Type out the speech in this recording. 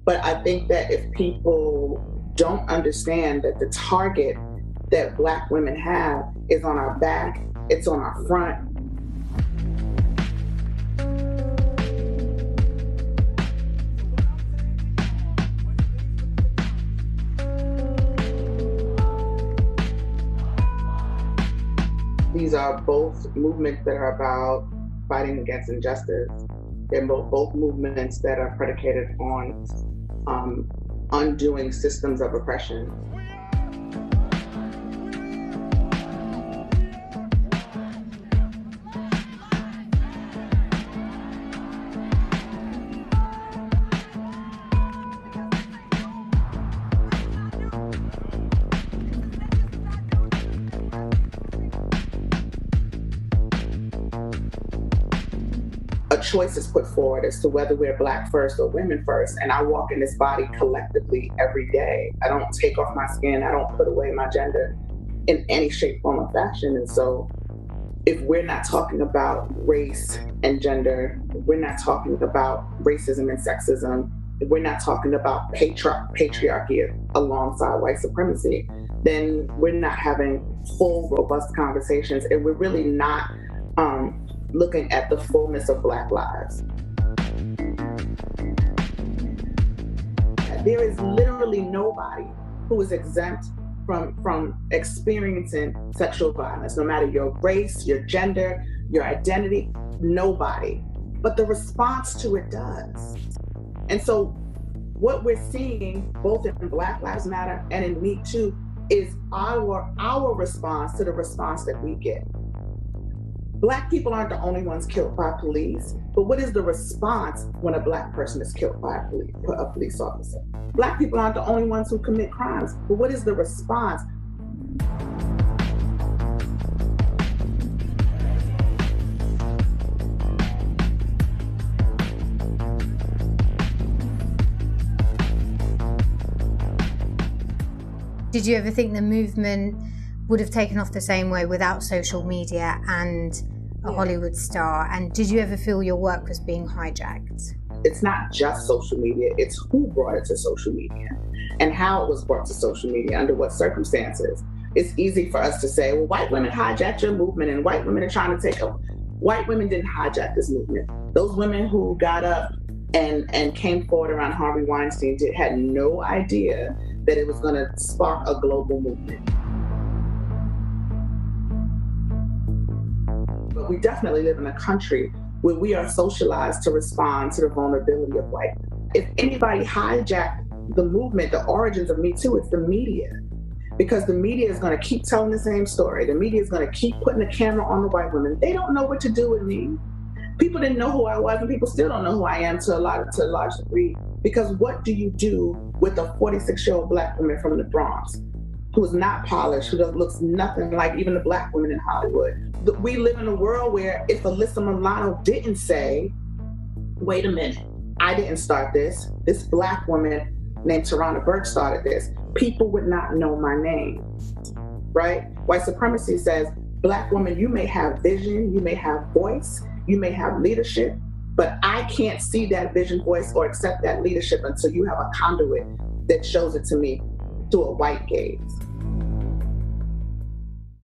But I think that if people don't understand that the target that Black women have is on our back, it's on our front. These are both movements that are about fighting against injustice. They're both movements that are predicated on undoing systems of oppression. A choice is put forward as to whether we're Black first or women first, and I walk in this body collectively every day. I don't take off my skin, I don't put away my gender in any shape, form, or fashion. And so if we're not talking about race and gender, if we're not talking about racism and sexism, if we're not talking about patriarchy alongside white supremacy, then we're not having full, robust conversations, and we're really not looking at the fullness of Black lives. There is literally nobody who is exempt from experiencing sexual violence, no matter your race, your gender, your identity, nobody. But the response to it does. And so what we're seeing both in Black Lives Matter and in Me Too is our response to the response that we get. Black people aren't the only ones killed by police, but what is the response when a Black person is killed by a police officer? Black people aren't the only ones who commit crimes, but what is the response? Did you ever think the movement would have taken off the same way without social media and a Hollywood star? And did you ever feel your work was being hijacked? It's not just social media, it's who brought it to social media and how it was brought to social media, under what circumstances. It's easy for us to say, well, white women hijacked your movement and white women are trying to take over. White women didn't hijack this movement. Those women who got up and came forward around Harvey Weinstein had no idea that it was going to spark a global movement. But we definitely live in a country where we are socialized to respond to the vulnerability of white. If anybody hijacked the movement, the origins of Me Too, it's the media. Because the media is going to keep telling the same story. The media is going to keep putting the camera on the white women. They don't know what to do with me. People didn't know who I was, and people still don't know who I am to a large degree. Because what do you do with a 46-year-old Black woman from the Bronx who is not polished, who looks nothing like even the Black women in Hollywood? We live in a world where if Alyssa Milano didn't say, wait a minute, I didn't start this, this Black woman named Tarana Burke started this, people would not know my name, right? White supremacy says, Black woman, you may have vision, you may have voice, you may have leadership, but I can't see that vision, voice, or accept that leadership until you have a conduit that shows it to me through a white gaze.